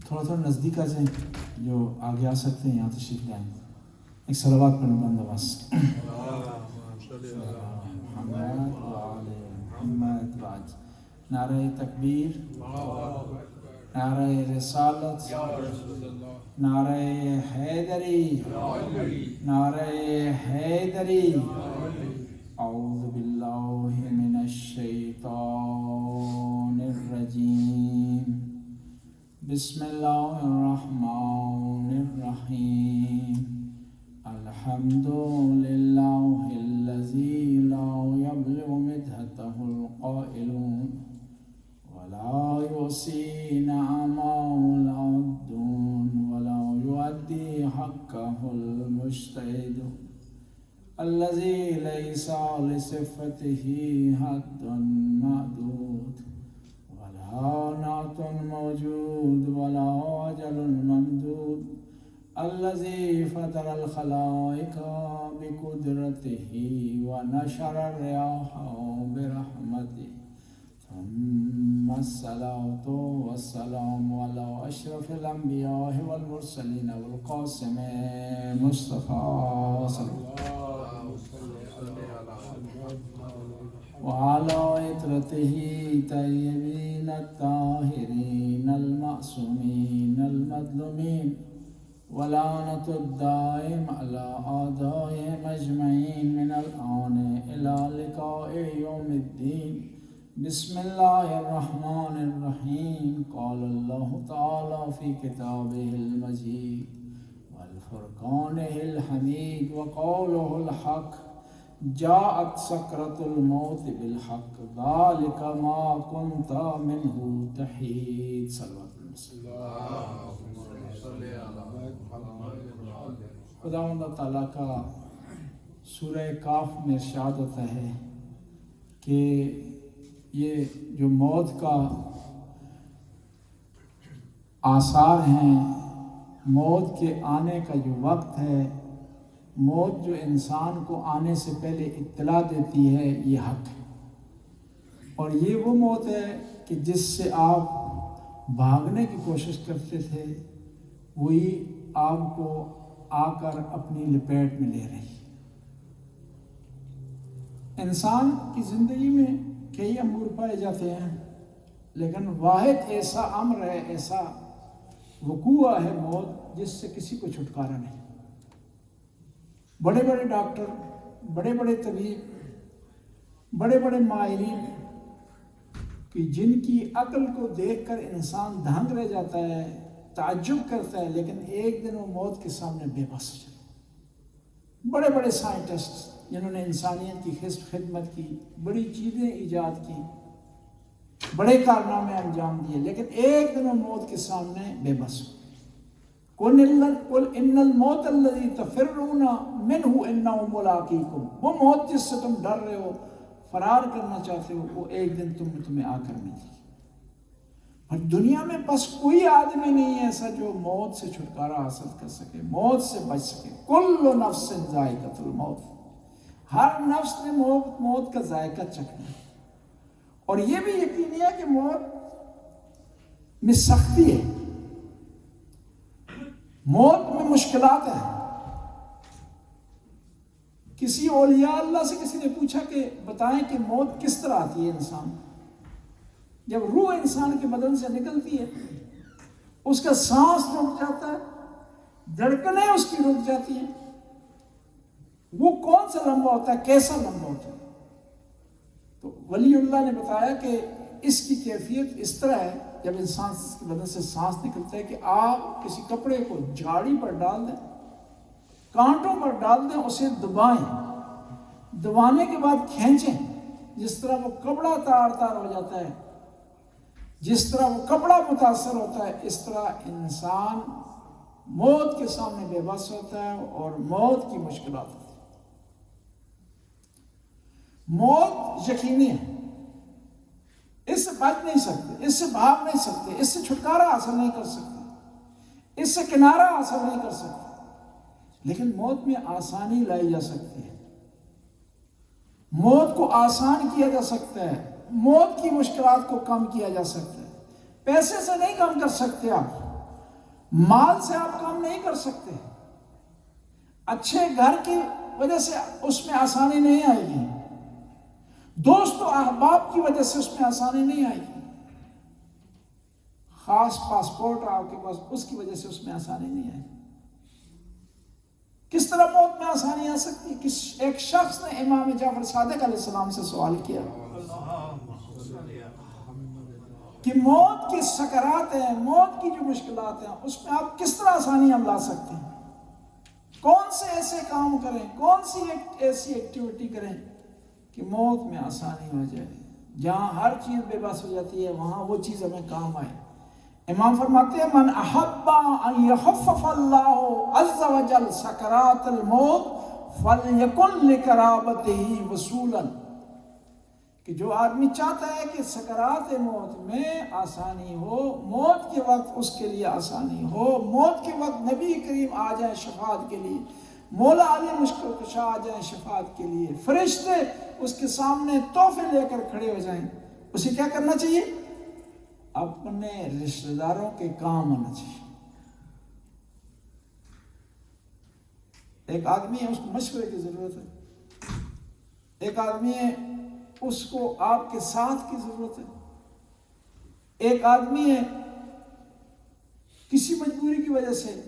تھوڑا تھوڑا نزدیک آ جائیں، جو آگے آ سکتے ہیں یہاں تشریف لائیں. ایک صلوات پڑھنے بند آواز. نعرہ تکبیر، نعرہ رسالت، نعرہ حیدری، نعرہ حیدری. اعوذ باللہ من الشیطان الرجیم. بسم اللہ الرحمن الرحیم. الحمد للہ الذی لا یبلغ مدحتہ القائلون ولا یحصی نعمہ لا یعدون ولا یؤدی حقہ المجتہد الذی لیس لصفتہ حد معدود ولا نعت موجود ولا اجل ممدود الذي فطر الخلائق بقدرته ونشر الرياح برحمته ثم الصلاة والسلام على أشرف الأنبياء والمرسلين والقاسم مصطفى صلى الله عليه وسلم وعلى عترته طيبين الطاهرين المعصومين المظلومين ولعنة الدائم على أعدائهم أجمعين من الآن إلى لقاء يوم الدين. بسم الله الرحمن الرحيم. قال الله تعالى في كتابه المجيد والفرقانه الحميد وقوله الحق جاءت سكرة الموت بالحق ذلك ما كنت منه تحيد. صلوات الله. خداوند تعالیٰ کا سورہ کاف میں ارشاد ہوتا ہے کہ یہ جو موت کا آثار ہیں، موت کے آنے کا جو وقت ہے، موت جو انسان کو آنے سے پہلے اطلاع دیتی ہے، یہ حق ہے. اور یہ وہ موت ہے کہ جس سے آپ بھاگنے کی کوشش کرتے تھے، وہی آپ کو آ کر اپنی لپیٹ میں لے رہی. انسان کی زندگی میں کئی امور پائے جاتے ہیں، لیکن واحد ایسا امر ہے، ایسا وقوع ہے موت، جس سے کسی کو چھٹکارا نہیں. بڑے بڑے ڈاکٹر، بڑے بڑے طبیب، بڑے بڑے ماہرین کہ جن کی عقل کو دیکھ کر انسان دہنگ رہ جاتا ہے، تعجب کرتا ہے، لیکن ایک دن وہ موت کے سامنے بے بس ہو جاتا ہے. بڑے بڑے سائنٹسٹ جنہوں نے انسانیت کی خدمت کی، بڑی چیزیں ایجاد کی، بڑے کارنامے انجام دیے، لیکن ایک دن وہ موت کے سامنے بے بس ہو. قل ان الموت الذی تفرون منہ انہ ملاقیکم. وہ موت جس سے تم ڈر رہے ہو، فرار کرنا چاہتے ہو، وہ ایک دن تمہیں آ کر ملے گی. اور دنیا میں بس کوئی آدمی نہیں ہے ایسا جو موت سے چھٹکارا حاصل کر سکے، موت سے بچ سکے. کل نفس ذائقۃ الموت. ہر نفس نے موت کا ذائقہ چکھنا ہے. اور یہ بھی یقینی ہے کہ موت میں سختی ہے، موت میں مشکلات ہیں. کسی اولیاء اللہ سے کسی نے پوچھا کہ بتائیں کہ موت کس طرح آتی ہے انسان. جب روح انسان کے بدن سے نکلتی ہے، اس کا سانس رک جاتا ہے، دھڑکنیں اس کی رک جاتی ہیں. وہ کون سا لمحہ ہوتا ہے، کیسا لمحہ ہوتا ہے؟ تو ولی اللہ نے بتایا کہ اس کی کیفیت اس طرح ہے، جب انسان کے بدن سے سانس نکلتا ہے کہ آپ کسی کپڑے کو جھاڑی پر ڈال دیں، کانٹوں پر ڈال دیں، اسے دبائیں، دبانے کے بعد کھینچیں، جس طرح وہ کپڑا تار تار ہو جاتا ہے، جس طرح وہ کپڑا متاثر ہوتا ہے، اس طرح انسان موت کے سامنے بے بس ہوتا ہے اور موت کی مشکلات ہوتی ہیں۔ موت یقینی ہے، اس سے بچ نہیں سکتے، اس سے بھاگ نہیں سکتے، اس سے چھٹکارا حاصل نہیں کر سکتے، اس سے کنارہ حاصل نہیں کر سکتے، لیکن موت میں آسانی لائی جا سکتی ہے، موت کو آسان کیا جا سکتا ہے، موت کی مشکلات کو کم کیا جا سکتا ہے۔ پیسے سے نہیں کم کر سکتے آپ، مال سے آپ کام نہیں کر سکتے، اچھے گھر کی وجہ سے اس میں آسانی نہیں آئے گی، دوست و احباب کی وجہ سے اس میں آسانی نہیں آئے گی، خاص پاسپورٹ آپ کے پاس اس کی وجہ سے اس میں آسانی نہیں آئے گی۔ کس طرح موت میں آسانی آ سکتی ہے؟ ایک شخص نے امام جعفر صادق علیہ السلام سے سوال کیا کہ موت کی سکرات ہیں، موت کی جو مشکلات ہیں، اس میں آپ کس طرح آسانی ہم لا سکتے ہیں؟ کون سے ایسے کام کریں، کون سی ایسی ایکٹیویٹی کریں کہ موت میں آسانی ہو جائے؟ جہاں ہر چیز بے بس ہو جاتی ہے وہاں وہ چیز ہمیں کام آئے۔ امام فرماتے ہیں من احب ان یخفف اللہ عز وجل سکرات الموت فلیکن لقرابتہ وصولا، کہ جو آدمی چاہتا ہے کہ سکرات موت میں آسانی ہو، موت کے وقت اس کے لیے آسانی ہو، موت کے وقت نبی کریم آ جائیں شفاعت کے لیے، مولا علی مشکل کشا آ جائیں شفاعت کے لیے، فرشتے اس کے سامنے تحفے لے کر کھڑے ہو جائیں، اسے کیا کرنا چاہیے؟ اپنے رشتہ داروں کے کام آنا چاہیے۔ ایک آدمی ہے، اس کو مشورے کی ضرورت ہے، ایک آدمی ہے اس کو آپ کے ساتھ کی ضرورت ہے، ایک آدمی ہے کسی مجبوری کی وجہ سے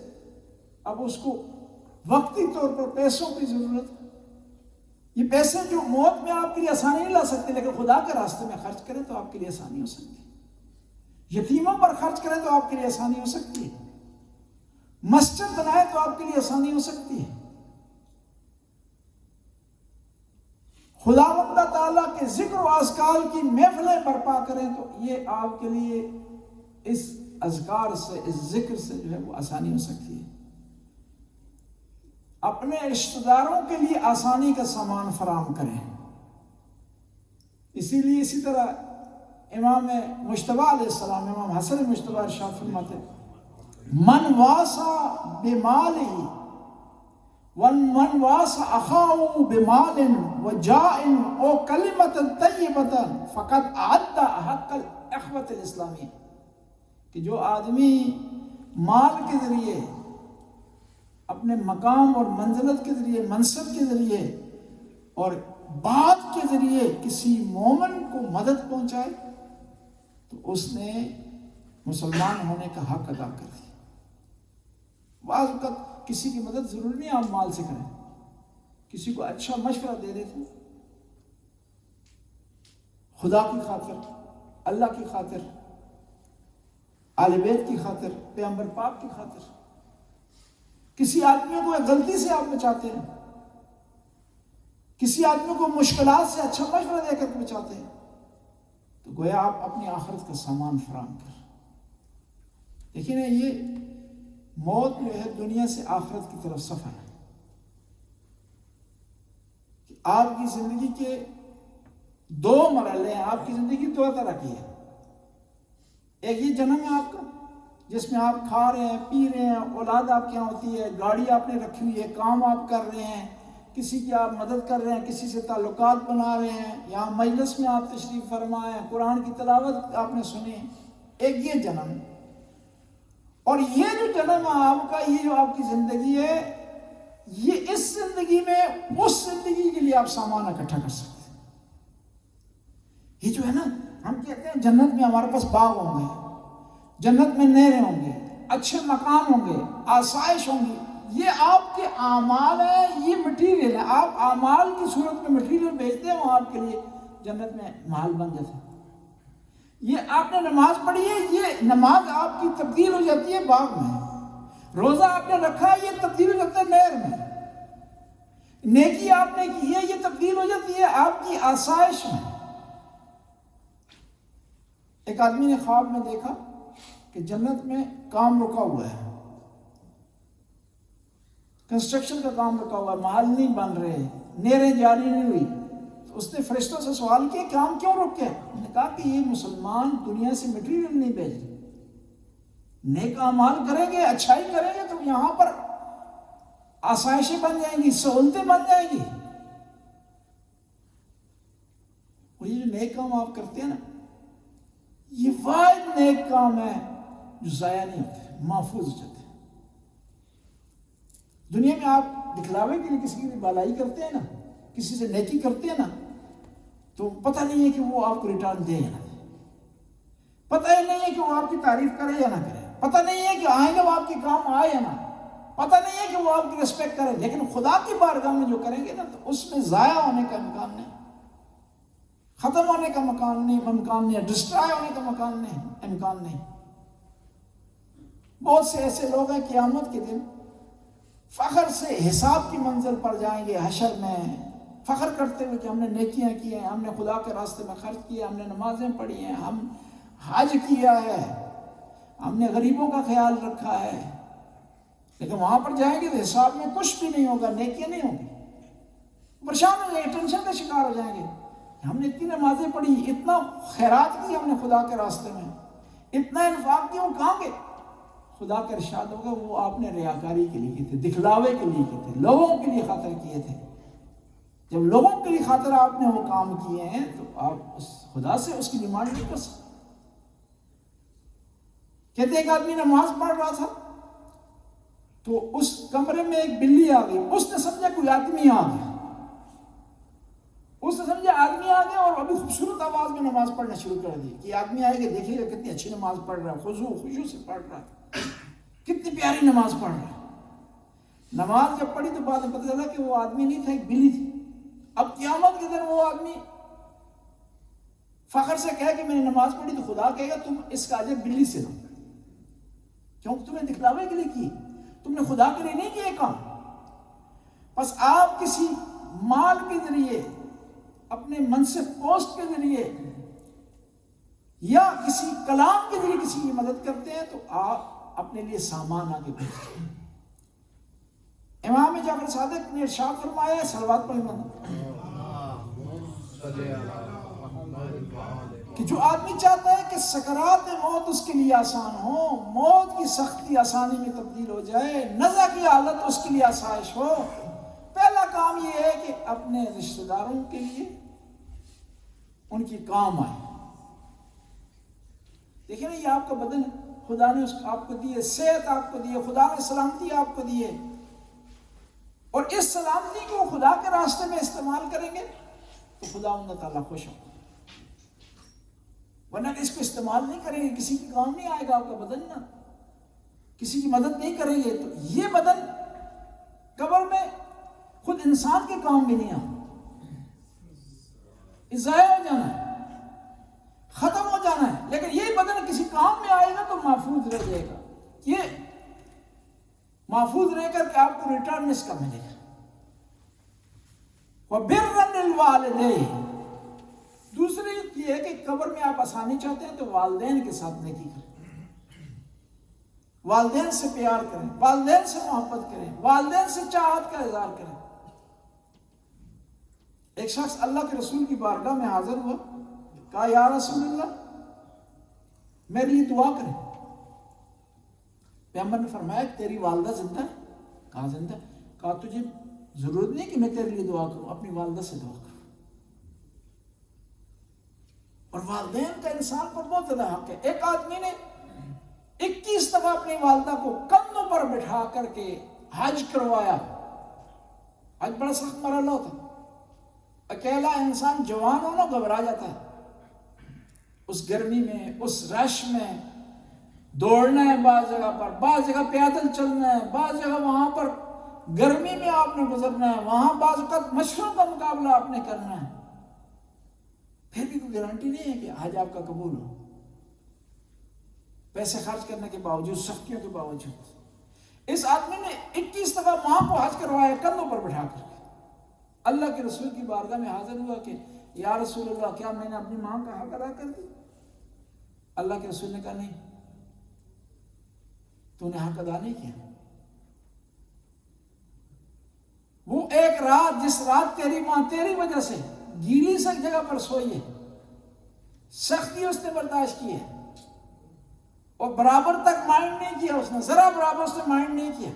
اب اس کو وقتی طور پر پیسوں کی ضرورت ہے۔ یہ پیسے جو موت میں آپ کے لیے آسانی نہیں لا سکتے، لیکن خدا کے راستے میں خرچ کریں تو آپ کے لیے آسانی ہو سکتی ہے، یتیموں پر خرچ کریں تو آپ کے لیے آسانی ہو سکتی ہے، مسجد بنائیں تو آپ کے لیے آسانی ہو سکتی ہے، خداوند تعالیٰ کے ذکر و اذکار کی محفلیں برپا کریں تو یہ آپ کے لیے اس اذکار سے، اس ذکر سے جو ہے وہ آسانی ہو سکتی ہے۔ اپنے رشتہ داروں کے لیے آسانی کا سامان فراہم کریں۔ اسی طرح امام مجتبیٰ علیہ السلام، امام حسن مجتبیٰ ارشاد فرماتے من واسا بمالہ ومن واسا اخاہ بمال وجاء او کلمۃ طیبۃ فقد اعد حق الاخوۃ الاسلامی، کہ جو آدمی مال کے ذریعے، اپنے مقام اور منزلت کے ذریعے، منصب کے ذریعے اور بات کے ذریعے کسی مومن کو مدد پہنچائے تو اس نے مسلمان ہونے کا حق ادا کر دیا۔ بعض اوقات کسی کی مدد ضروری نہیں آپ مال سے کریں، کسی کو اچھا مشورہ دے دیتے ہیں، خدا کی خاطر، اللہ کی خاطر، اہل بیت کی خاطر، پیغمبر پاک کی خاطر، کسی آدمی کو ایک غلطی سے آپ بچاتے ہیں، کسی آدمی کو مشکلات سے اچھا مشورہ دے کر بچاتے ہیں، تو گویا آپ اپنی آخرت کا سامان فراہم کر۔ لیکن یہ موت جو ہے دنیا سے آخرت کی طرف سفر ہے، کہ آپ کی زندگی کے دو مرحلے ہیں، آپ کی زندگی دو طرح کی ہے۔ ایک یہ جنم ہے آپ کا، جس میں آپ کھا رہے ہیں، پی رہے ہیں، اولاد آپ کے یہاں ہوتی ہے، گاڑی آپ نے رکھی ہوئی ہے، کام آپ کر رہے ہیں، کسی کی آپ مدد کر رہے ہیں، کسی سے تعلقات بنا رہے ہیں، یہاں مجلس میں آپ تشریف فرما ہیں، قرآن کی تلاوت آپ نے سنی، ایک یہ جنم ہے۔ اور یہ جو جنم ہے آپ کا، یہ جو آپ کی زندگی ہے، یہ اس زندگی میں اس زندگی کے لیے آپ سامان اکٹھا کر سکتے ہیں۔ یہ جو ہے نا، ہم کہتے ہیں جنت میں ہمارے پاس باغ ہوں گے، جنت میں نہریں ہوں گے، اچھے مکان ہوں گے، آسائش ہوں گی، یہ آپ کے اعمال ہیں، یہ مٹیریل ہے، آپ اعمال کی صورت میں مٹیریل بھیجتے ہیں، وہاں آپ کے لیے جنت میں محل بن جاتے ہیں۔ یہ آپ نے نماز پڑھی ہے، یہ نماز آپ کی تبدیل ہو جاتی ہے باغ میں، روزہ آپ نے رکھا ہے، یہ تبدیل ہو جاتا ہے نہر میں، نیکی آپ نے کی ہے، یہ تبدیل ہو جاتی ہے آپ کی آسائش میں۔ ایک آدمی نے خواب میں دیکھا کہ جنت میں کام رکا ہوا ہے، کنسٹرکشن کا کام رکا ہوا ہے، محل نہیں بن رہے، نیریں جاری نہیں ہوئی، تو اس نے فرشتوں سے سوال کیا کام کیوں رک گیا؟ انہوں نے کہا کہ یہ مسلمان دنیا سے مٹیریل نہیں بھیج رہے، نیک اعمال کریں گے، اچھائی کریں گے تو یہاں پر آسائشیں بن جائیں گی، سہولتیں بن جائیں گی. اور یہ جو نیک کام آپ کرتے ہیں نا، یہ واحد نیک کام ہے جو ضائع نہیں ہوتے، محفوظ ہو جاتے ہیں. دنیا میں آپ دکھلاوے کے لیے کسی کی بھی بھلائی کرتے ہیں نا، کسی سے نیکی کرتے ہیں نا، تو پتہ نہیں ہے کہ وہ آپ کو ریٹرن دے یا نہ دے، پتہ ہی نہیں ہے کہ وہ آپ کی تعریف کرے یا نہ کرے، پتہ نہیں ہے کہ آئیں گے وہ آپ کے کام آئے یا نہ، پتہ نہیں ہے کہ وہ آپ کی ریسپیکٹ کرے. لیکن خدا کی بارگاہ میں جو کریں گے نا، تو اس میں ضائع ہونے کا امکان نہیں، ختم ہونے کا امکان نہیں، ڈسٹرائے ہونے کا امکان نہیں. بہت سے ایسے لوگ ہیں قیامت کے دن فخر سے حساب کی منزل پر جائیں گے، حشر میں فخر کرتے ہوئے کہ ہم نے نیکیاں کی ہیں، ہم نے خدا کے راستے میں خرچ کیا، ہم نے نمازیں پڑھی ہیں، ہم حج کیا ہے، ہم نے غریبوں کا خیال رکھا ہے. لیکن وہاں پر جائیں گے تو حساب میں کچھ بھی نہیں ہوگا، نیکیاں نہیں ہوگی، پریشان ہو جائیں گے، ٹینشن کا شکار ہو جائیں گے. ہم نے اتنی نمازیں پڑھی، اتنا خیرات کی ہم نے خدا کے راستے میں، اتنا انفاق کیا، وہ کہاں گے؟ خدا کا ارشاد ہوگا وہ آپ نے ریاکاری کے لیے کیے تھے، دکھلاوے کے لیے کیے تھے، لوگوں کے لیے خاطر کیے تھے. جب لوگوں کے لیے خاطر آپ نے وہ کام کیے ہیں تو آپ اس خدا سے اس کی ڈیمانڈ نہیں کر سکتے. کہتے ایک آدمی نماز پڑھ رہا تھا تو اس کمرے میں ایک بلی آ گئی، اس نے سمجھا کوئی آدمی آ گیا، اس نے سمجھا آدمی آ گیا، اور ابھی خوبصورت آواز میں نماز پڑھنا شروع کر دی کہ آدمی آئے گا، دیکھیے گا کتنی اچھی نماز پڑھ رہا ہے، خشوع سے پڑھ رہا ہے، کتنی پیاری نماز پڑھ رہا ہے. نماز جب پڑھی تو بعد میں پتہ چلا کہ وہ آدمی نہیں تھا، ایک بلی تھی. اب قیامت کے دن وہ آدمی فخر سے کہے کہ میں نے نماز پڑھی، تو خدا کہے گا تم اس کا اجر بلی سے لو، کیونکہ تم نے دکھلاوے کے لیے کی، تم نے خدا کے لیے نہیں کیا کام. بس آپ کسی مال کے ذریعے، اپنے منصب پوسٹ کے ذریعے یا کسی کلام کے ذریعے کسی کی مدد کرتے ہیں تو آپ اپنے لیے سامان آگے بڑھتے ہیں. امام جعفر صادق نے ارشاد فرمایا ہے، صلوات پڑھیں کہ جو آدمی چاہتا ہے کہ سکرات موت اس کے لیے آسان ہو، موت کی سختی آسانی میں تبدیل ہو جائے، نزع کی حالت اس کے لیے آسائش ہو، پہلا کام یہ ہے کہ اپنے رشتہ داروں کے لیے ان کی کام آئے. دیکھیں نا، یہ آپ کا بدن خدا نے آپ کو دیے، صحت آپ کو دیے، خدا نے سلامتی آپ کو دیے، اور اس سلامتی کو خدا کے راستے میں استعمال کریں گے تو خدا اللہ تعالیٰ خوش ہوگا. ورنہ اس کو استعمال نہیں کریں گے، کسی کی کام نہیں آئے گا آپ کا بدن، نا کسی کی مدد نہیں کریں گے تو یہ بدن قبر میں خود انسان کے کام بھی نہیں آئے، ضائع ہو جانا ہے، ختم ہو جانا ہے. لیکن یہ بدن کسی کام میں آئے گا تو محفوظ رہ جائے گا، یہ محفوظ رہ کر کے آپ کو ریٹرن اس کا ملے گا. وَبِرًّا لِلْوَالِدَيْنِ، دوسری یہ ہے کہ قبر میں آپ آسانی چاہتے ہیں تو والدین کے ساتھ نیکی کریں، والدین سے پیار کریں، والدین سے محبت کریں، والدین سے چاہت کا اظہار کریں. ایک شخص اللہ کے رسول کی بارگاہ میں حاضر ہوا، کہا یا رسول اللہ میرے لیے دعا کریں. پیغمبر نے فرمایا تیری والدہ زندہ ہے؟ کہا زندہ. کہا تجھے ضرورت نہیں کہ میں تیرے لیے دعا کروں، اپنی والدہ سے دعا کروں. اور والدین کا انسان پر بہت زیادہ حق ہے. ایک آدمی نے 21 دفعہ اپنی والدہ کو کندھوں پر بٹھا کر کے حج کروایا. حج بڑا سخت مرحلہ ہوتا ہے، اکیلا انسان جوان ہونا گھبرا جاتا ہے، اس گرمی میں، اس رش میں دوڑنا ہے، بعض جگہ پر، بعض جگہ پیدل چلنا ہے، بعض جگہ وہاں پر گرمی میں آپ نے گزرنا ہے، وہاں بعض اوقات مچھروں کا مقابلہ آپ نے کرنا ہے. پھر بھی کوئی گارنٹی نہیں ہے کہ حج آپ کا قبول ہو، پیسے خرچ کرنے کے باوجود، سختیوں کے باوجود. اس آدمی نے 21 دفعہ ماں کو حج کروایا کندھوں پر بٹھا کر. اللہ کے رسول کی بارگاہ میں حاضر ہوا کہ یا رسول اللہ کیا میں نے اپنی ماں کا حق ادا کر دی؟ اللہ کے رسول نے کہا نہیں، تو نے حق ادا نہیں کیا. رات جس رات تیری ماں تیری وجہ سے گیلی سے جگہ پر سوئی ہے، سختی اس نے برداشت کی ہے، اور برابر تک مائنڈ نہیں کیا، اس نے ذرا برابر اس نے مائنڈ نہیں کیا،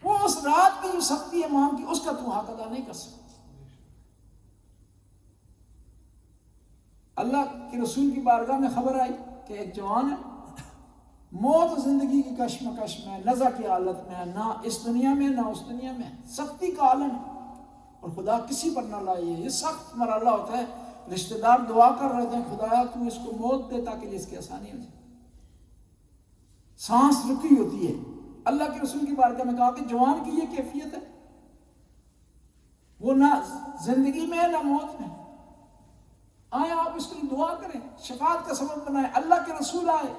وہ اس رات کی جو سختی ہے ماں کی، اس کا تو حق ادا نہیں کر سکتا۔ اللہ کے رسول کی بارگاہ میں خبر آئی کہ ایک جوان ہے، موت زندگی کی کشمکش میں، نزع کی حالت میں، نہ اس دنیا میں نہ اس دنیا میں، سختی کا عالم ہے، اور خدا کسی پر نہ لائے، یہ سخت مرحلہ ہوتا ہے۔ رشتہ دار دعا کر رہے تھے، خدایا تو اس کو موت دے تاکہ اس کی آسانی ہو جائے، سانس رکی ہوتی ہے۔ اللہ کے رسول کی بارگاہ میں کہا کہ جوان کی یہ کیفیت ہے، وہ نہ زندگی میں نہ موت میں، آئے آپ اس کے لیے دعا کریں، شفاعت کا سبب بنائیں۔ اللہ کے رسول آئے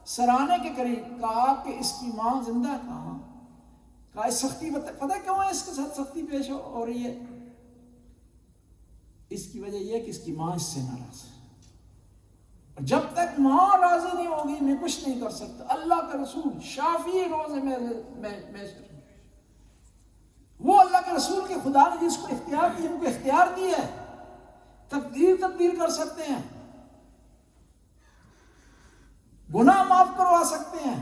سرانے کے قریب، کہا کہ اس کی ماں زندہ ہے، کہاں؟ کہا اس سختی پتہ کیوں ہے اس کے ساتھ سختی پیش ہو رہی ہے؟ اس کی وجہ یہ ہے کہ اس کی ماں اس سے ناراض ہے، اور جب تک ماں راضی نہیں ہوگی میں کچھ نہیں کر سکتا۔ اللہ کا رسول شافی روز میں وہ اللہ کے رسول کے خدا نے جس کو اختیار دی، ان کو اختیار دی ہے، تقدیر تبدیل کر سکتے ہیں، گناہ معاف کروا سکتے ہیں،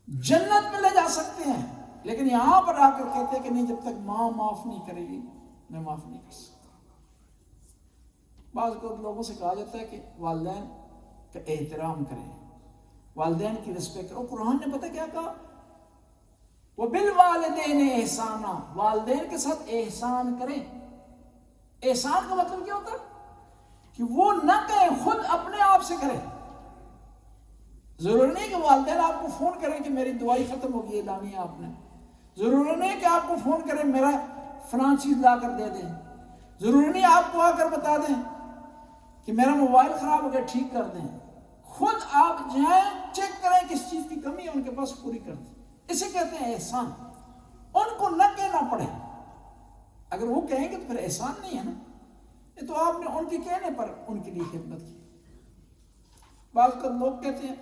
جنت میں لے جا سکتے ہیں، لیکن یہاں پر آ کر کہتے ہیں کہ نہیں، جب تک ماں معاف نہیں کرے گی میں معاف نہیں کر سکتا۔ بعض لوگوں سے کہا جاتا ہے کہ والدین کا احترام کریں، والدین کی رسپیکٹ کرو۔ قرآن نے پتہ کیا کہا؟ وَبِالْوَالِدَيْنِ احسانا، والدین کے ساتھ احسان کریں۔ احسان کا مطلب کیا ہوتا ہے؟ کہ وہ نہ کہیں، خود اپنے آپ سے کریں۔ ضروری نہیں کہ والدین آپ کو فون کریں کہ میری دوائی ختم ہوگی، یہ لانی ہے آپ نے، ضروری نہیں کہ آپ کو فون کریں میرا فلاں چیز لا کر دے دیں، ضروری نہیں آپ کو آ کر بتا دیں کہ میرا موبائل خراب ہو گیا ٹھیک کر دیں۔ خود آپ جائیں، چیک کریں کس چیز کی کمی ہے ان کے پاس، پوری کر دیں۔ اسے کہتے ہیں احسان۔ ان کو نہ کہنا پڑے، اگر وہ کہیں گے تو پھر احسان نہیں ہے نا، یہ تو آپ نے ان کے کہنے پر ان کے لیے خدمت کی۔ بعض اوقات لوگ کہتے ہیں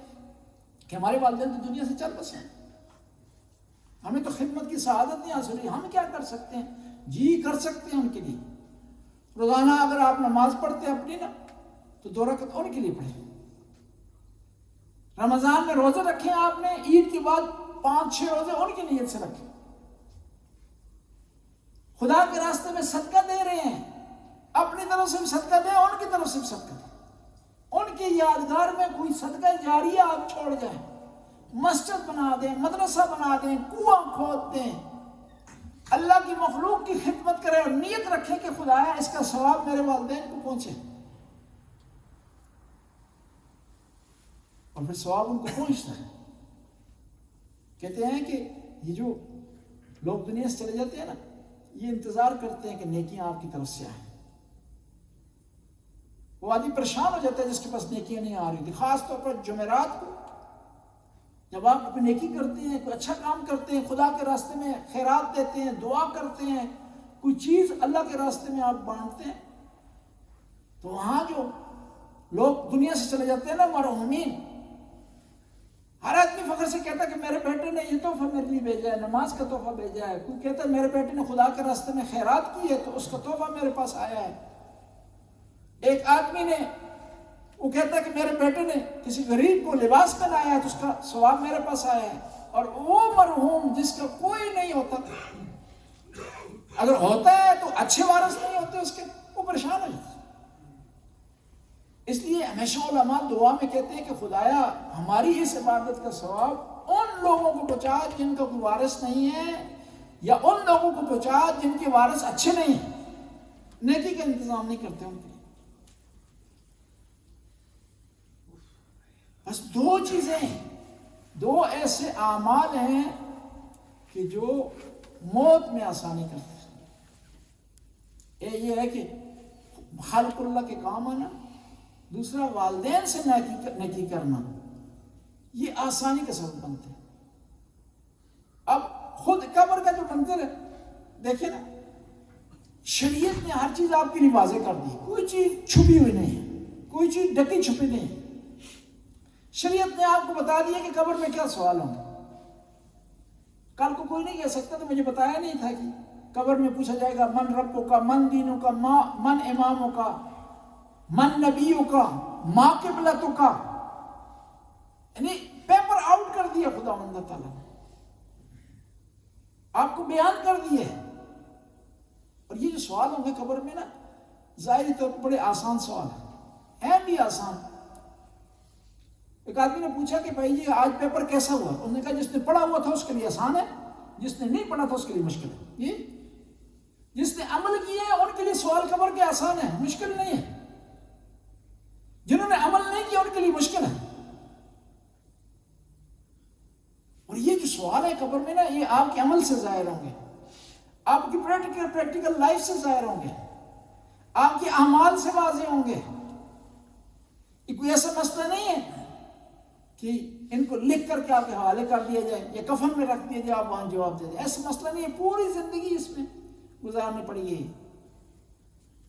کہ ہمارے والدین تو دنیا سے چل بسے ہیں، ہمیں تو خدمت کی سعادت نہیں حاصل ہوئی، ہم کیا کر سکتے ہیں؟ جی کر سکتے ہیں ان کے لیے۔ روزانہ اگر آپ نماز پڑھتے ہیں اپنی نا، تو 2 رکعت ان کے لیے پڑھیں۔ رمضان میں روزے رکھیں آپ نے، عید کے بعد 5-6 روزے ان کی نیت سے رکھیں۔ خدا کے راستے میں صدقہ دے رہے ہیں، اپنی طرف سے بھی صدقہ دیں، ان کی طرف سے بھی صدقہ دیں۔ ان کی یادگار میں کوئی صدقہ جاریہ آپ چھوڑ جائیں، مسجد بنا دیں، مدرسہ بنا دیں، کنواں کھود دیں، اللہ کی مخلوق کی خدمت کریں، اور نیت رکھیں کہ خدایا اس کا ثواب میرے والدین کو پہنچے، اور پھر ثواب ان کو پہنچتا ہے۔ کہتے ہیں کہ یہ جو لوگ دنیا سے چلے جاتے ہیں نا، یہ انتظار کرتے ہیں کہ نیکیاں آپ کی طرف سے آئیں۔ وہ آدمی پریشان ہو جاتا ہے جس کے پاس نیکیاں نہیں آ رہی تھی، خاص طور پر جمعرات کو جب آپ اپنی نیکی کرتے ہیں، کوئی اچھا کام کرتے ہیں، خدا کے راستے میں خیرات دیتے ہیں، دعا کرتے ہیں، کوئی چیز اللہ کے راستے میں آپ بانٹتے ہیں، تو وہاں جو لوگ دنیا سے چلے جاتے ہیں نا مرحومین، ہر آدمی فخر سے کہتا ہے کہ میرے بیٹے نے یہ تحفہ میرے لیے بھیجا ہے، نماز کا تحفہ بھیجا ہے، کوئی کہتا ہے میرے بیٹے نے خدا کے راستے میں خیرات کی ہے تو اس کا تحفہ میرے پاس آیا ہے۔ ایک آدمی نے وہ کہتا ہے کہ میرے بیٹے نے کسی غریب کو لباس پہنایا ہے تو اس کا ثواب میرے پاس آیا ہے۔ اور وہ مرحوم جس کا کوئی نہیں ہوتا، اگر ہوتا ہے تو اچھے وارث نہیں ہوتے اس کے، وہ پریشان ہو جاتا ہے۔ اس لیے ہمیشہ علماء دعا میں کہتے ہیں کہ خدایا ہماری اس عبادت کا ثواب ان لوگوں کو پہنچا جن کا کوئی وارث نہیں ہے، یا ان لوگوں کو پہنچا جن کے وارث اچھے نہیں ہیں، نیکی کا انتظام نہیں کرتے ان کے لیے۔ بس 2 چیزیں ہیں، 2 ایسے اعمال ہیں کہ جو موت میں آسانی کرتے ہیں۔ ایک یہ ہے کہ خالق اللہ کے کام آنا، دوسرا والدین سے نیکی کرنا، یہ آسانی کا سبب بنتے ہیں۔ اب خود قبر کا جو منظر ہے دیکھیں نا، شریعت نے ہر چیز آپ کے لیے واضح کر دی، کوئی چیز چھپی ہوئی نہیں ہے، کوئی چیز ڈکی چھپی نہیں ہے۔ شریعت نے آپ کو بتا دیا کہ قبر میں کیا سوال ہوں گے، کل کو کوئی نہیں کہہ سکتا تو مجھے بتایا نہیں تھا کہ قبر میں پوچھا جائے گا من ربوں کا، من دینوں کا، من اماموں کا، من نبیوں کا، ماں قبلتوں کا، یعنی پیپر آؤٹ کر دیا خدا مند تعالیٰ نے، آپ کو بیان کر دیے۔ اور یہ جو سوال ہوں گے قبر میں نا، ظاہری طور پر بڑے آسان سوال ہیں بھی آسان۔ ایک آدمی نے پوچھا کہ بھائی یہ آج پیپر کیسا ہوا؟ انہوں نے کہا جس نے پڑھا ہوا تھا اس کے لیے آسان ہے، جس نے نہیں پڑھا تھا اس کے لیے مشکل ہے۔ یہ جس نے عمل کیے ہیں ان کے لیے سوال قبر کے آسان ہے، مشکل نہیں ہے۔ جنہوں نے عمل نہیں کیا ان کے لیے مشکل ہے۔ اور یہ جو سوال ہے قبر میں نا، یہ آپ کے عمل سے ظاہر ہوں گے، آپ کی پریکٹیکل لائف سے ظاہر ہوں گے، آپ کے اعمال سے واضح ہوں گے۔ یہ کوئی ایسا مسئلہ نہیں ہے کہ ان کو لکھ کر کے آپ کے حوالے کر دیا جائے یا کفن میں رکھ دیا جائے آپ وہاں جواب دے دیں، ایسا مسئلہ نہیں ہے۔ پوری زندگی اس میں گزارنی پڑے گی۔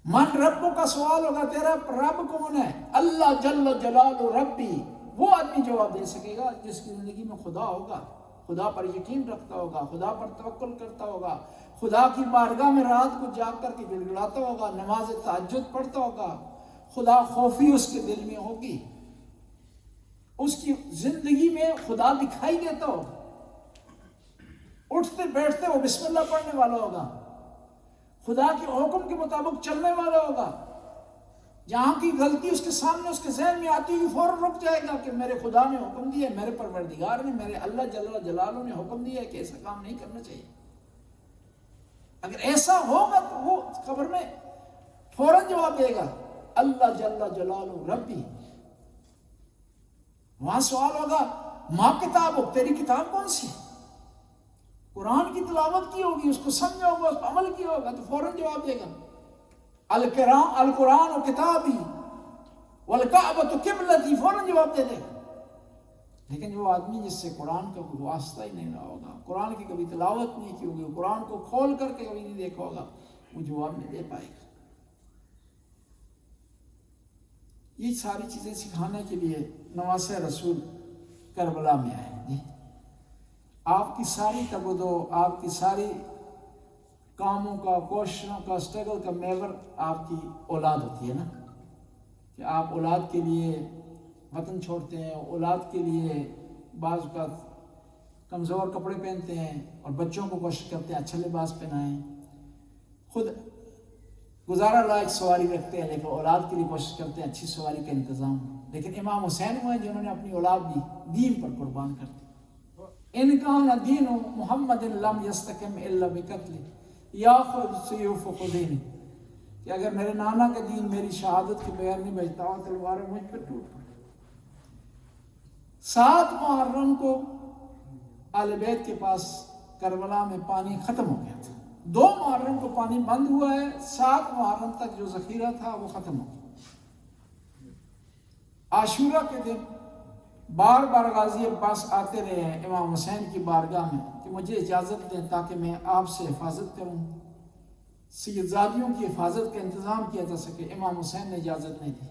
من ربوں کا سوال ہوگا، تیرا رب کون ہے؟ اللہ جل جلال ربی، وہ آدمی جواب دے سکے گا جس کی زندگی میں خدا ہوگا، خدا پر یقین رکھتا ہوگا، خدا پر توکل کرتا ہوگا، خدا کی بارگاہ میں رات کو جاگ کر کے گڑگڑاتا ہوگا، نماز تہجد پڑھتا ہوگا، خدا خوفی اس کے دل میں ہوگی، اس کی زندگی میں خدا دکھائی دیتا ہو، اٹھتے بیٹھتے وہ بسم اللہ پڑھنے والا ہوگا، خدا کے حکم کے مطابق چلنے والا ہوگا، جہاں کی غلطی اس کے سامنے اس کے ذہن میں آتی ہوئی فوراً رک جائے گا کہ میرے خدا نے حکم دیا ہے، میرے پروردگار نے، میرے اللہ جل جلالہ نے حکم دیا ہے کہ ایسا کام نہیں کرنا چاہیے۔ اگر ایسا ہوگا تو وہ قبر میں فوراً جواب دے گا اللہ جل جلالہ ربی۔ وہاں سوال ہوگا ماں کتاب ہو، تیری کتاب کون سی؟ قرآن کی تلاوت کی ہوگی، اس کو سمجھا ہوگا، اس پر عمل کیا ہوگا تو فوراً جواب دے گا القرآن و کتابی والکعبۃ قبلتی، فوراً جواب دے دے گا۔ لیکن وہ آدمی جس سے قرآن کا کوئی واسطہ ہی نہیں رہا ہوگا، قرآن کی کبھی تلاوت نہیں کی ہوگی، قرآن کو کھول کر کے کبھی نہیں دیکھا ہوگا، وہ جواب نہیں دے پائے گا۔ یہ ساری چیزیں سکھانے کے لیے نواسہ رسول کربلا میں آئے۔ جی آپ کی ساری تبدو، آپ کی ساری کاموں کا، کوششوں کا، سٹرگل کا میور آپ کی اولاد ہوتی ہے نا، کہ آپ اولاد کے لیے وطن چھوڑتے ہیں، اولاد کے لیے بعض اوقات کمزور کپڑے پہنتے ہیں اور بچوں کو کوشش کرتے ہیں اچھا لباس پہنائیں، خود گزارا لائق سواری رکھتے ہیں لیکن اولاد کے لیے کوشش کرتے ہیں اچھی سواری کا انتظام ہو۔ لیکن امام حسین ہوئے جنہوں نے اپنی اولاد بھی دین پر قربان کر دی۔ ان کان دین محمد لم یستقم الا بقتل یاخذ سیوف خدین، کہ اگر میرے نانا کا دین میری شہادت کے بغیر نہیں بچتا تلواریں مجھ پر ٹوٹ پڑی۔ 7 محرم کو اہل بیت کے پاس کربلا میں پانی ختم ہو گیا تھا، 2 محرم کو پانی بند ہوا ہے، 7 محرم تک جو ذخیرہ تھا وہ ختم ہو گیا۔ عاشورہ کے دن بار بار غازی عباس آتے رہے ہیں امام حسین کی بارگاہ میں کہ مجھے اجازت دیں تاکہ میں آپ سے حفاظت کروں، سیدزادیوں کی حفاظت کا انتظام کیا جا سکے۔ امام حسین نے اجازت نہیں دی۔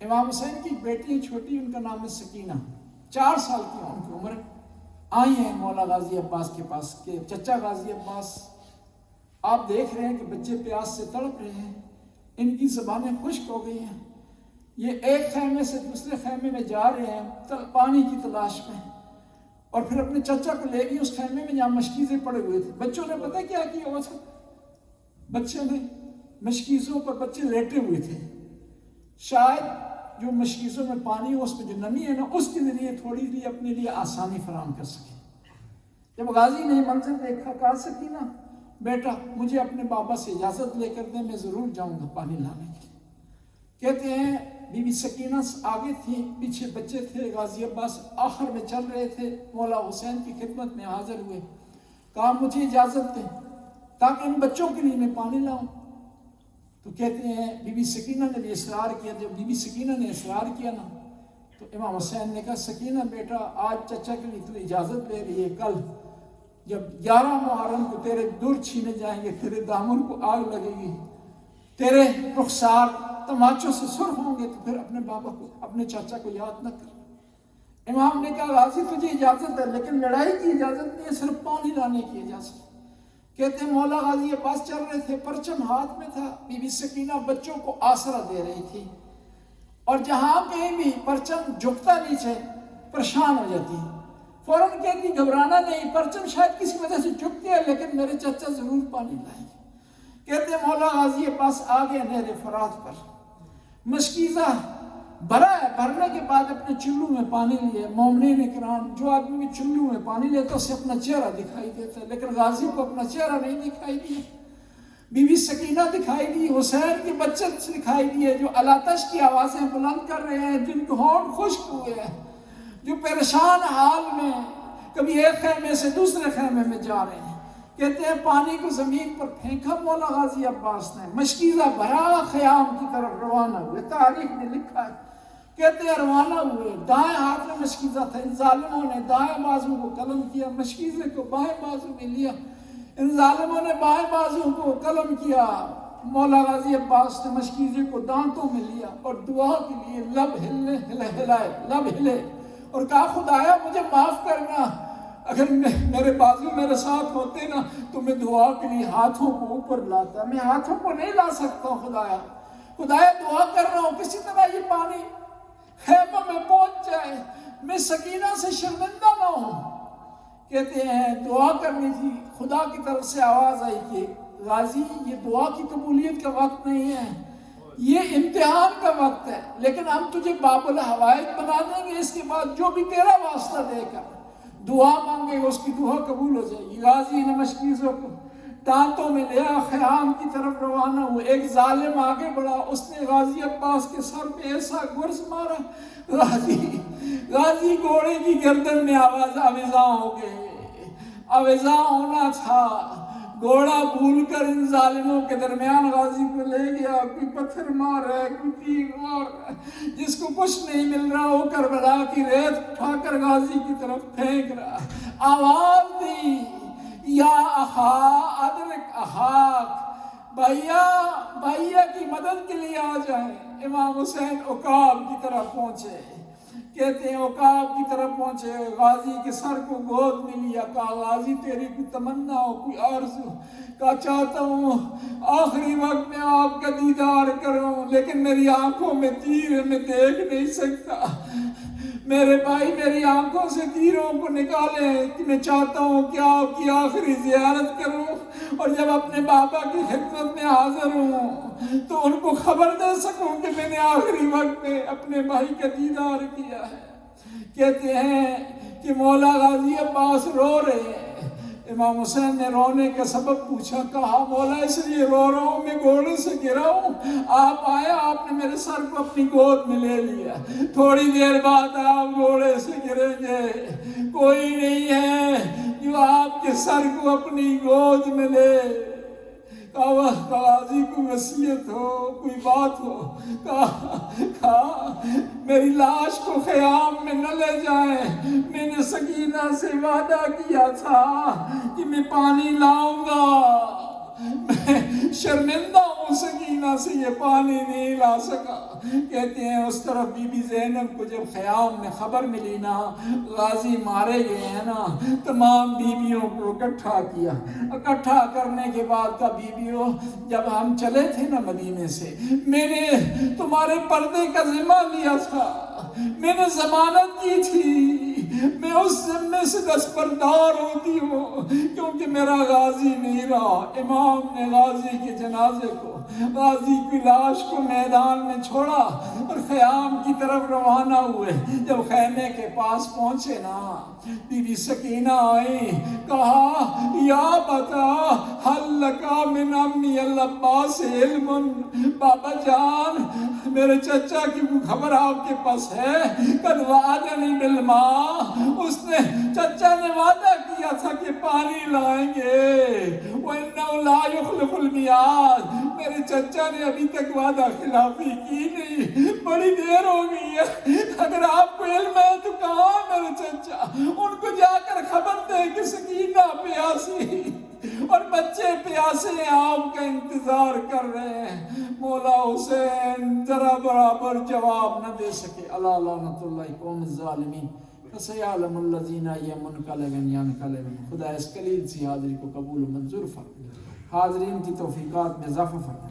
امام حسین کی بیٹی چھوٹی، ان کا نام ہے سکینہ، 4 سال کی ان کی عمر، آئی ہیں مولا غازی عباس کے پاس کہ چچا غازی عباس آپ دیکھ رہے ہیں کہ بچے پیاس سے تڑپ رہے ہیں، ان کی زبانیں خشک ہو گئی ہیں، یہ ایک خیمے سے دوسرے خیمے میں جا رہے ہیں پانی کی تلاش میں، اور پھر اپنے چچا کو لے گئی اس خیمے میں جہاں مشکیزیں پڑے ہوئے تھے۔ بچوں نے پتہ کیا کیا ہوا تھا؟ بچے نے مشکیزوں پر بچے لیٹے ہوئے تھے، شاید جو مشکیزوں میں پانی ہو اس میں جو نمی ہے نا، اس کے ذریعے تھوڑی سی اپنے لیے آسانی فراہم کر سکے۔ جب غازی نے منظر دیکھا، کہا سکینہ بیٹا مجھے اپنے بابا سے اجازت لے کر دیں، میں ضرور جاؤں گا پانی لانے کے لیے۔ کہتے ہیں بی بی سکینہ آگے تھی، پیچھے بچے تھے، غازی عباس آخر میں چل رہے تھے، مولا حسین کی خدمت میں حاضر ہوئے، کہا مجھے اجازت دیں تاکہ ان بچوں کے لیے میں پانی لاؤں۔ تو کہتے ہیں بی بی سکینہ نے بھی اصرار کیا۔ جب بی بی سکینہ نے اصرار کیا نا تو امام حسین نے کہا سکینہ بیٹا آج چچا کے لیے تو اجازت لے رہی ہے، کل جب 11 محرم کو تیرے دور چھینے جائیں گے، تیرے دامن کو آگ لگے گی، تیرے رخسار تماچوں سے سرخ ہوں گے، تو پھر اپنے بابا کو، اپنے چاچا کو یاد نہ کر۔ امام نے کہا غازی تجھے اجازت ہے لیکن لڑائی کی اجازت نہیں ہے، صرف پانی لانے کی اجازت۔ کہتے ہیں مولا غازی عباس چل رہے تھے، پرچم ہاتھ میں تھا، بی بی سکینہ بچوں کو آسرا دے رہی تھی، اور جہاں کہیں بھی پرچم جھکتا نیچے پریشان ہو جاتی ہے، فوراً کہتی گھبرانا نہیں، پرچم شاید کسی وجہ سے جھک گیا لیکن میرے چچا ضرور پانی لائیں گے۔ کہتے ہیں مولا غازی عباس آگے نہر فرات پر مشکیزہ بھرا ہے، بھرنے کے بعد اپنے چلو میں پانی لیے۔ مومنین اکرام، جو آدمی بھی چلو میں پانی لیتا اسے اپنا چہرہ دکھائی دیتا ہے، لیکن غازی کو اپنا چہرہ نہیں دکھائی دیا۔ بی بی سکینہ دکھائی دی، حسین کے بچے دکھائی دیے جو الاتش کی آوازیں بلند کر رہے ہیں، جن کے ہونٹ خشک ہوئے ہیں، جو پریشان حال میں کبھی ایک خیمے سے دوسرے خیمے میں جا رہے ہیں۔ کہتے ہیں پانی کو زمین پر پھینکا مولا غازی عباس نے، مشکیزہ بھرا خیام کی طرف روانہ ہوئے۔ تاریخ نے لکھا ہے، کہتے ہیں روانہ ہوئے، دائیں ہاتھ میں مشکیزہ تھا، ان ظالموں نے دائیں بازو کو قلم کیا، مشکیزے کو بائیں بازو میں لیا، ان ظالموں نے بائیں بازو کو قلم کیا۔ مولا غازی عباس نے مشکیزے کو دانتوں میں لیا اور دعا کے لیے لب ہلائے، لب ہلے اور کہا خدایا مجھے معاف کرنا، اگر میرے بازو میرے ساتھ ہوتے نا تو میں دعا کے لیے ہاتھوں کو اوپر لاتا، میں ہاتھوں کو نہیں لا سکتا ہوں، خدایا دعا کر رہا ہوں کسی طرح یہ پانی خیمہ میں پہنچ جائے، میں سکینہ سے شرمندہ نہ ہوں۔ کہتے ہیں دعا کرنی تھی، خدا کی طرف سے آواز آئی کہ غازی یہ دعا کی قبولیت کا وقت نہیں ہے، یہ امتحان کا وقت ہے، لیکن ہم تجھے باب الحوائج بنا دیں گے، اس کے بعد جو بھی تیرا واسطہ دے کر دعا مانگے اس کی دعا قبول ہو جائے گی۔ غازی نے مشکیزوں کو دانتوں میں لیا، خیام کی طرف روانہ ہوئے۔ ایک ظالم آگے بڑھا، اس نے غازی عباس کے سر پہ ایسا گرز مارا، غازی گھوڑے کی گردن میں آویزاں ہو گئے۔ آویزاں ہونا تھا، گھوڑا بھول کر ان ظالموں کے درمیان غازی کو لے گیا، کوئی پتھر مار رہا ہے، کوئی تیر مار رہا ہے، جس کو کچھ نہیں مل رہا وہ کربلا کی ریت اٹھا کر غازی کی طرف پھینک رہا۔ آواز دی یا اخا ادرک اخاک، بھائیا کی مدد کے لیے آ جائیں۔ امام حسین عقاب کی طرف پہنچے، کہتے ہیں عقاب کی طرف پہنچے، غازی کے سر کو گود میں لیا، کہا غازی تیری کوئی تمنا ہو، کوئی آرزو؟ کہا چاہتا ہوں آخری وقت میں آپ کا دیدار کروں، لیکن میری آنکھوں میں تیر ہے، میں دیکھ نہیں سکتا، میرے بھائی میری آنکھوں سے تیروں کو نکالیں کہ میں چاہتا ہوں کہ آپ کی آخری زیارت کروں، اور جب اپنے بابا کی خدمت میں حاضر ہوں تو ان کو خبر دے سکوں کہ میں نے آخری وقت میں اپنے بھائی کا دیدار کیا ہے۔ کہتے ہیں کہ مولا غازی عباس رو رہے ہیں۔ امام حسین نے رونے کا سبب پوچھا، کہا مولا اس لیے رو رہا ہوں، میں گھوڑے سے گرا ہوں، آپ آئے، آپ نے میرے سر کو اپنی گود میں لے لیا، تھوڑی دیر بعد آپ گھوڑے سے گریں گے، کوئی نہیں ہے جو آپ کے سر کو اپنی گود میں لے۔ غازی کوئی وصیت ہو، کوئی بات ہو، کہا میری لاش کو خیام میں نہ لے جائیں، میں نے سکینہ سے وعدہ کیا تھا کہ میں پانی لاؤں گا، میں شرمندہ ہوں سکینہ سے یہ پانی نہیں لا سکا۔ کہتے ہیں اس طرف بی بی زینب کو جب خیام میں خبر ملی نا غازی مارے گئے ہیں نا، تمام بیویوں کو اکٹھا کیا، اکٹھا کرنے کے بعد کا بیویوں جب ہم چلے تھے نا مدینے سے، میں نے تمہارے پردے کا ذمہ لیا تھا، میں نے ضمانت کی تھی، میں اس ذمے سے دستبردار ہوتی ہوں کیونکہ میرا غازی نہیں رہا۔ امام نے غازی کے جنازے کو، غازی کی لاش کو میدان میں چھوڑا اور خیام کی طرف روانہ ہوئے۔ جب خیمے کے پاس پہنچے نا بی بی سکینہ آئی، کہا یا بتا حل لکا من امی العباس علم، بابا جان میرے چچا کی خبر آپ کے پاس ہے؟ قد وعدنی بالماء، اس نے چچا نے وعدہ کیا تھا کہ پانی لائیں گے، وَإِنَّهُ لَا يُخْلِفُ الْمِيعَادَ، میرے چچا نے ابھی تک وعدہ خلافی کی نہیں، بڑی دیر ہو گئی ہے، اگر آپ کو علم ہے تو کہاں میرے چچا؟ ان کو جا کر خبر دے کہ سکینہ پیاسی اور بچے پیاسے آپ کا انتظار کر رہے ہیں۔ مولا حسین ذرا برابر جواب نہ دے سکے، اللہ لعنت اللہ قوم الظالمین۔ فَسَيَعْلَمُ الَّذِينَ يَنْقَلِبُونَ خدا اس قلیل سی حاضری کو قبول و منظور فرما، حاضرین کی توفیقات میں اضافہ فرما،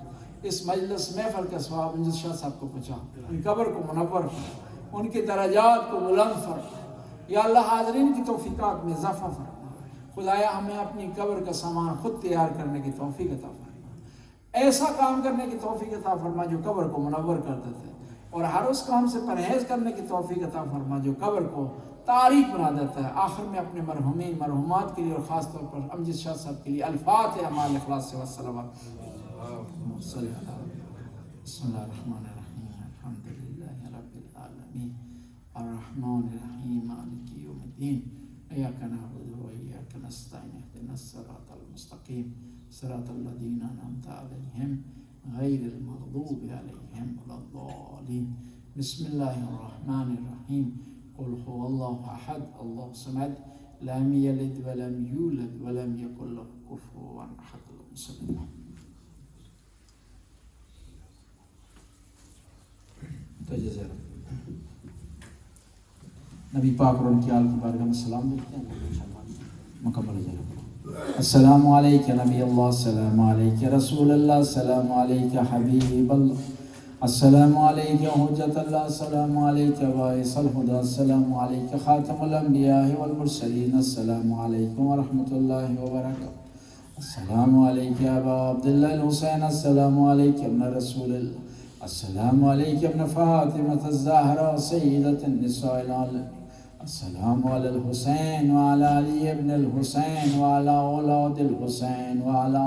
اس مجلس محفل کا ثواب انجد شاہ صاحب کو پہنچا، ان قبر کو منور فرما، ان کے درجات کو بلند فرما، یا اللہ حاضرین کی توفیقات میں اضافہ فرما، خدایا ہمیں اپنی قبر کا سامان خود تیار کرنے کی توفیق عطا فرما، ایسا کام کرنے کی توفیق عطا فرما جو قبر کو منور کر دیتا ہے، اور ہر اس کام سے پرہیز کرنے کی توفیق عطا فرما جو قبر کو تاریخ بنا دیتا ہے۔ آخر میں اپنے مرحومین مرحومات کے لیے اور خاص طور پر امجد شاہ صاحب کے لیے الفاتحہ مع الاخلاص والصلوات۔ بسم اللہ الرحمن الرحیم الحمد للہ رب العالمین الرحمن الرحیم مالک یوم الدین ایاک نعبد و ایاک نستعین اهدنا الصراط المستقیم صراط الذین انعمت علیہم غیر المغضوب علیہم ولا الضالین۔ بسم اللہ الرحمن الرحیم قل هو اللہ احد اللہ الصمد لم یلد ولم یولد ولم یکن له کفوا احد۔ صلی اللہ نبی پاک اور ان کی آل کی بارگاہ میں سلام دیتے ہیں، مکمل ہو جائے۔ السلام علیکہ نبی اللہ، السلام علیکہ رسول اللہ، السلام علیکہ حبیب اللہ، السلام علیکہ حجت اللہ، السلام علیکہ باعث الہدی، السلام علیکہ خاتم الانبیاء والمرسلین، السلام علیکم ورحمۃ اللہ وبرکاتہ، السلام علیکہ ابا عبداللہ الحسین، السلام علیکہ ابن رسول اللہ، السلام علیکہ ابن فاطمة الزہرا سیدۃ النساء العالمین، السلام علی الحسین وعلی علی ابن الحسین وعلی اولاد الحسین وعلی